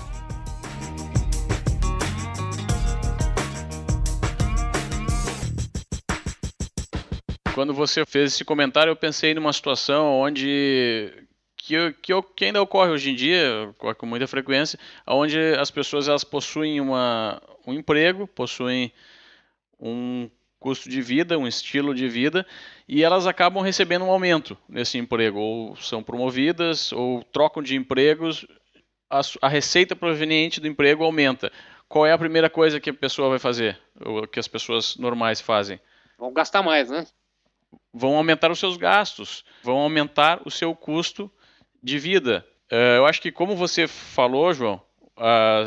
Speaker 3: Quando você fez esse comentário, eu pensei numa situação onde que ainda ocorre hoje em dia, ocorre com muita frequência, onde as pessoas elas possuem um emprego, possuem um custo de vida, um estilo de vida, e elas acabam recebendo um aumento nesse emprego, ou são promovidas, ou trocam de empregos, a receita proveniente do emprego aumenta. Qual é a primeira coisa que a pessoa vai fazer, ou que as pessoas normais fazem?
Speaker 2: Vão gastar mais, né?
Speaker 3: Vão aumentar os seus gastos, vão aumentar o seu custo de vida. Eu acho que, como você falou, João,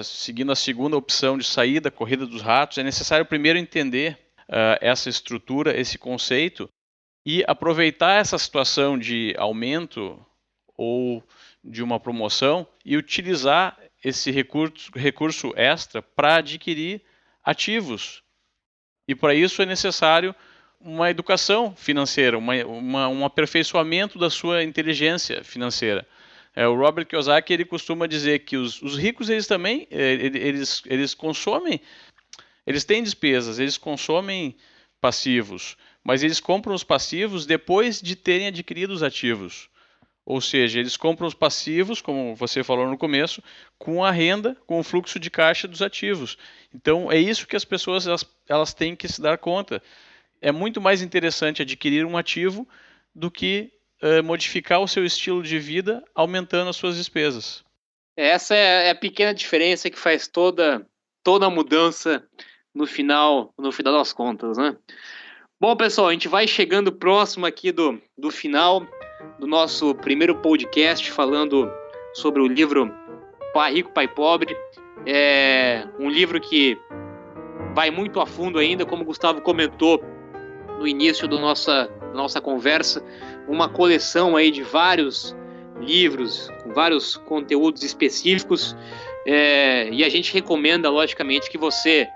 Speaker 3: seguindo a segunda opção de sair da corrida dos ratos, é necessário primeiro entender essa estrutura, esse conceito, e aproveitar essa situação de aumento ou de uma promoção e utilizar esse recurso extra para adquirir ativos. E para isso é necessário uma educação financeira, um aperfeiçoamento da sua inteligência financeira. O Robert Kiyosaki ele costuma dizer que os ricos eles também eles consomem, eles têm despesas, eles consomem passivos, mas eles compram os passivos depois de terem adquirido os ativos. Ou seja, eles compram os passivos, como você falou no começo, com a renda, com o fluxo de caixa dos ativos. Então é isso que as pessoas elas têm que se dar conta. É muito mais interessante adquirir um ativo do que modificar o seu estilo de vida aumentando as suas despesas.
Speaker 2: Essa é a pequena diferença que faz toda a mudança no final das contas, né? Bom, pessoal, a gente vai chegando próximo aqui do final do nosso primeiro podcast falando sobre o livro Pai Rico, Pai Pobre. É um livro que vai muito a fundo ainda, como o Gustavo comentou no início da nossa conversa, uma coleção aí de vários livros, com vários conteúdos específicos, e a gente recomenda, logicamente, que você,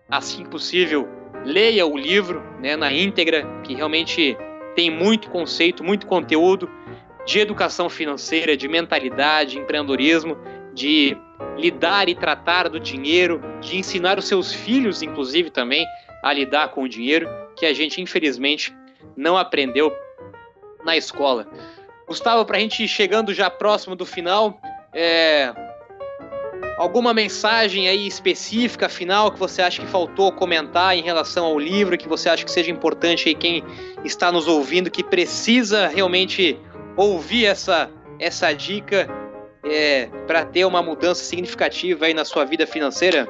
Speaker 2: assim que possível, leia o livro, né, na íntegra, que realmente tem muito conceito, muito conteúdo de educação financeira, de mentalidade, empreendedorismo, de lidar e tratar do dinheiro, de ensinar os seus filhos, inclusive, também a lidar com o dinheiro, que a gente, infelizmente, não aprendeu na escola. Gustavo, para a gente ir chegando já próximo do final, alguma mensagem aí específica, final, que você acha que faltou comentar em relação ao livro, que você acha que seja importante aí quem está nos ouvindo, que precisa realmente ouvir essa dica para ter uma mudança significativa aí na sua vida financeira?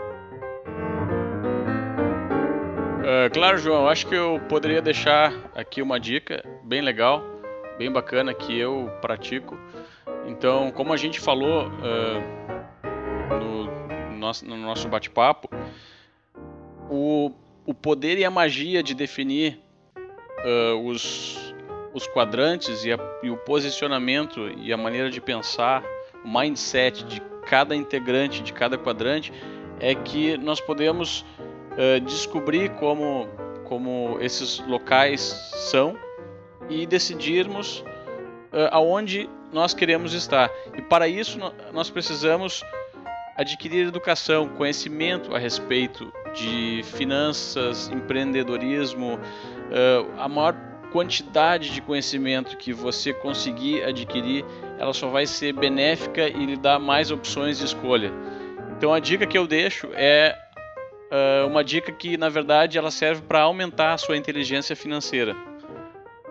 Speaker 3: Claro, João, acho que eu poderia deixar aqui uma dica bem legal, bem bacana, que eu pratico. Então, como a gente falou no nosso bate-papo, o poder e a magia de definir os quadrantes e o posicionamento e a maneira de pensar, o mindset de cada integrante de cada quadrante, é que nós podemos descobrir como esses locais são e decidirmos aonde nós queremos estar. E para isso nós precisamos adquirir educação, conhecimento a respeito de finanças, empreendedorismo. A maior quantidade de conhecimento que você conseguir adquirir, ela só vai ser benéfica e lhe dar mais opções de escolha. Então a dica que eu deixo é uma dica que, na verdade, ela serve para aumentar a sua inteligência financeira.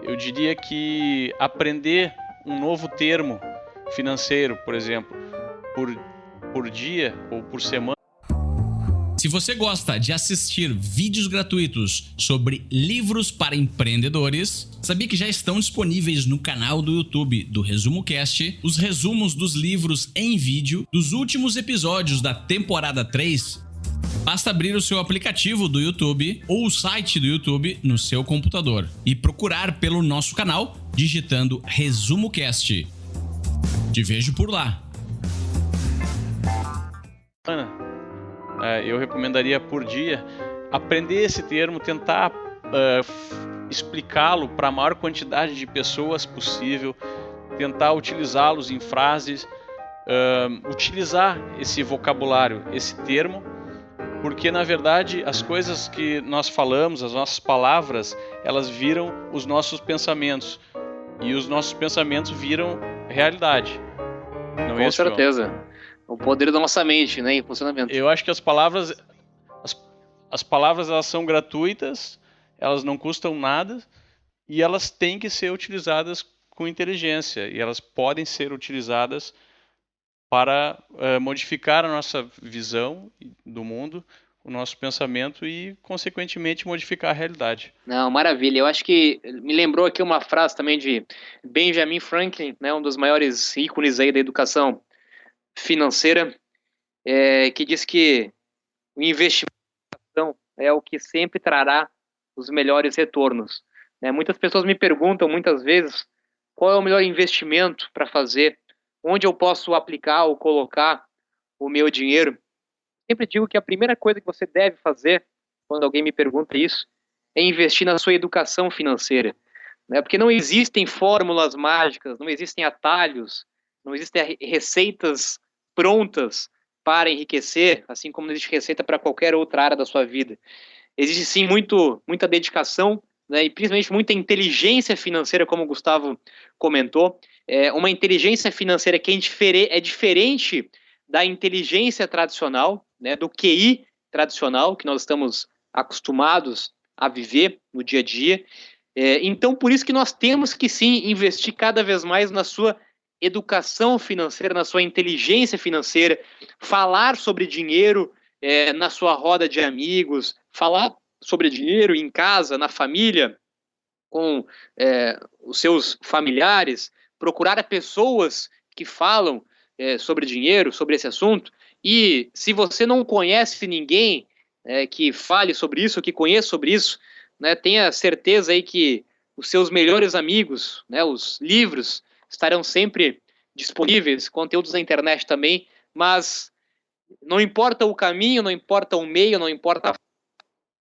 Speaker 3: Eu diria que aprender um novo termo financeiro, por exemplo, por dia ou por semana.
Speaker 4: Se você gosta de assistir vídeos gratuitos sobre livros para empreendedores, sabia que já estão disponíveis no canal do YouTube do Resumo Cast os resumos dos livros em vídeo dos últimos episódios da temporada 3? Basta abrir o seu aplicativo do YouTube ou o site do YouTube no seu computador e procurar pelo nosso canal digitando Resumo Cast. Te vejo por lá.
Speaker 3: Eu recomendaria por dia aprender esse termo, tentar explicá-lo para a maior quantidade de pessoas possível, tentar utilizá-los em frases, utilizar esse vocabulário, esse termo, porque na verdade as coisas que nós falamos, as nossas palavras, elas viram os nossos pensamentos e os nossos pensamentos viram realidade. Não é isso,
Speaker 2: com certeza. João? O poder da nossa mente, né, em funcionamento.
Speaker 3: Eu acho que as palavras elas são gratuitas, elas não custam nada e elas têm que ser utilizadas com inteligência e elas podem ser utilizadas para modificar a nossa visão do mundo, o nosso pensamento e, consequentemente, modificar a realidade.
Speaker 2: Não, maravilha. Eu acho que me lembrou aqui uma frase também de Benjamin Franklin, né, um dos maiores ícones aí da educação financeira, que diz que o investimento é o que sempre trará os melhores retornos. Muitas pessoas me perguntam muitas vezes qual é o melhor investimento para fazer, onde eu posso aplicar ou colocar o meu dinheiro. Sempre digo que a primeira coisa que você deve fazer, quando alguém me pergunta isso, é investir na sua educação financeira. Porque não existem fórmulas mágicas, não existem atalhos, não existem receitas prontas para enriquecer, assim como não existe receita para qualquer outra área da sua vida. Existe sim muita dedicação, e principalmente muita inteligência financeira, como o Gustavo comentou. Uma inteligência financeira que é diferente da inteligência tradicional, do QI tradicional, que nós estamos acostumados a viver no dia a dia. Então, por isso que nós temos que sim investir cada vez mais na sua educação financeira, na sua inteligência financeira, falar sobre dinheiro na sua roda de amigos, falar sobre dinheiro em casa, na família, com os seus familiares, procurar pessoas que falam sobre dinheiro, sobre esse assunto. E se você não conhece ninguém que fale sobre isso, que conheça sobre isso, né, tenha certeza aí que os seus melhores amigos, né, os livros, estarão sempre disponíveis, conteúdos na internet também, mas não importa o caminho, não importa o meio, não importa,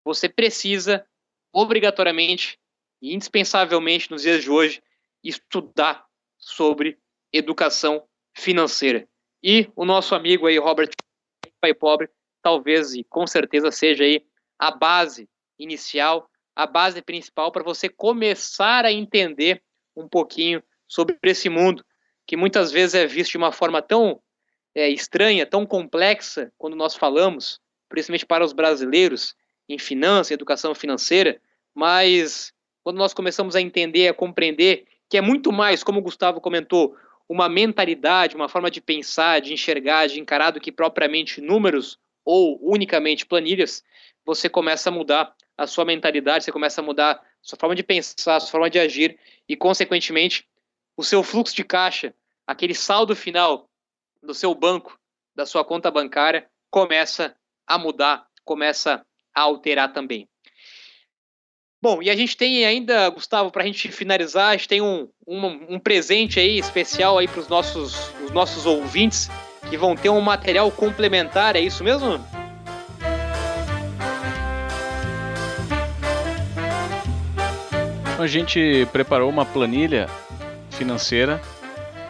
Speaker 2: você precisa obrigatoriamente e indispensavelmente nos dias de hoje estudar sobre educação financeira. E o nosso amigo aí, Robert Pai Pobre, talvez e com certeza seja aí a base inicial, a base principal para você começar a entender um pouquinho sobre esse mundo que muitas vezes é visto de uma forma tão estranha, tão complexa quando nós falamos, principalmente para os brasileiros, em finanças, educação financeira, mas quando nós começamos a entender, a compreender que é muito mais, como o Gustavo comentou, uma mentalidade, uma forma de pensar, de enxergar, de encarar do que propriamente números ou unicamente planilhas, você começa a mudar a sua mentalidade, você começa a mudar a sua forma de pensar, a sua forma de agir e, consequentemente, o seu fluxo de caixa, aquele saldo final do seu banco, da sua conta bancária, começa a mudar, começa a alterar também. Bom, e a gente tem ainda, Gustavo, para a gente finalizar, a gente tem um presente aí especial aí para os nossos ouvintes que vão ter um material complementar, é isso mesmo?
Speaker 3: A gente preparou uma planilha financeira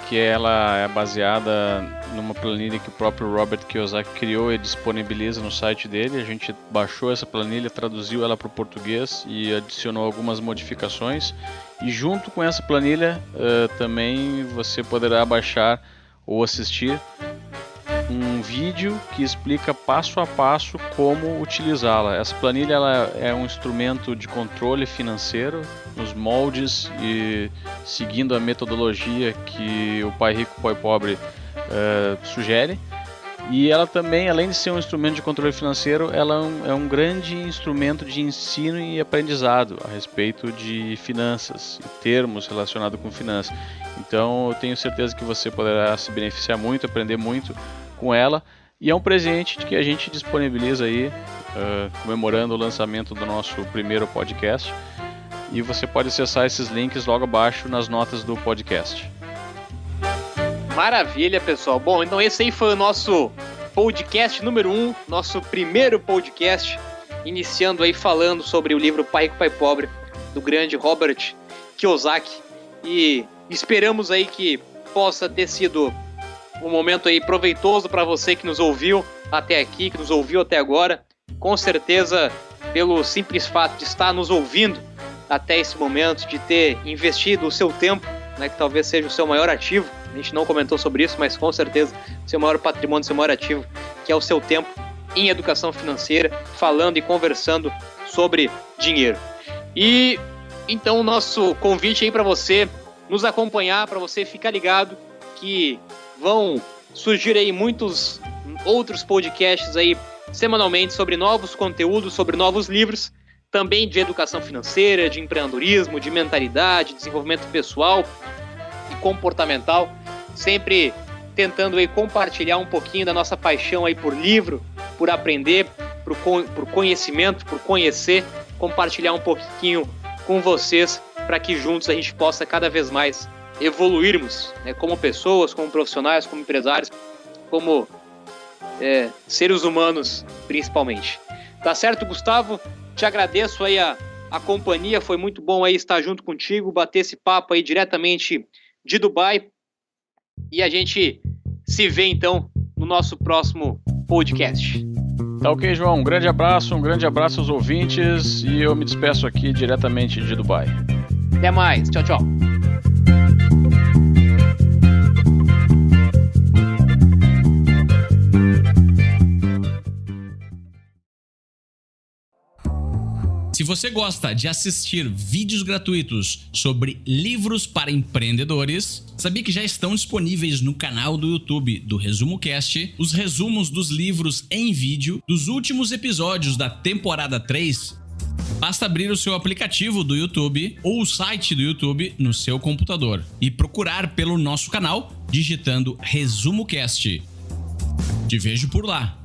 Speaker 3: que ela é baseada numa planilha que o próprio Robert Kiyosaki criou e disponibiliza no site dele. A gente baixou essa planilha, traduziu ela para o português e adicionou algumas modificações. E junto com essa planilha também você poderá baixar ou assistir um vídeo que explica passo a passo como utilizá-la. Essa planilha ela é um instrumento de controle financeiro nos moldes e seguindo a metodologia que o Pai Rico, Pai Pobre sugere. E ela também, além de ser um instrumento de controle financeiro, ela é um grande instrumento de ensino e aprendizado a respeito de finanças e termos relacionados com finanças. Então eu tenho certeza que você poderá se beneficiar muito, aprender muito com ela, e é um presente que a gente disponibiliza aí, comemorando o lançamento do nosso primeiro podcast, e você pode acessar esses links logo abaixo nas notas do podcast.
Speaker 2: Maravilha, pessoal. Bom, então esse aí foi o nosso podcast número 1, nosso primeiro podcast, iniciando aí falando sobre o livro Pai Rico, Pai Pobre, do grande Robert Kiyosaki, e esperamos aí que possa ter sido um momento aí proveitoso para você que nos ouviu até aqui, que nos ouviu até agora. Com certeza, pelo simples fato de estar nos ouvindo até esse momento, de ter investido o seu tempo, né, que talvez seja o seu maior ativo. A gente não comentou sobre isso, mas com certeza seu maior patrimônio, seu maior ativo, que é o seu tempo em educação financeira, falando e conversando sobre dinheiro. E então o nosso convite aí para você nos acompanhar, para você ficar ligado que vão surgir aí muitos outros podcasts aí semanalmente sobre novos conteúdos, sobre novos livros, também de educação financeira, de empreendedorismo, de mentalidade, desenvolvimento pessoal e comportamental, sempre tentando aí compartilhar um pouquinho da nossa paixão aí por livro, por aprender, por conhecimento, por conhecer, compartilhar um pouquinho com vocês para que juntos a gente possa cada vez mais evoluirmos, né, como pessoas, como profissionais, como empresários, como seres humanos principalmente. Tá certo, Gustavo? Te agradeço aí a companhia, foi muito bom aí estar junto contigo, bater esse papo aí diretamente de Dubai, e a gente se vê então no nosso próximo podcast.
Speaker 3: Tá ok, João, um grande abraço aos ouvintes, e eu me despeço aqui diretamente de Dubai.
Speaker 2: Até mais, tchau, tchau.
Speaker 4: Se você gosta de assistir vídeos gratuitos sobre livros para empreendedores, sabia que já estão disponíveis no canal do YouTube do Resumo Cast os resumos dos livros em vídeo dos últimos episódios da temporada 3? Basta abrir o seu aplicativo do YouTube ou o site do YouTube no seu computador e procurar pelo nosso canal digitando Resumo Cast. Te vejo por lá.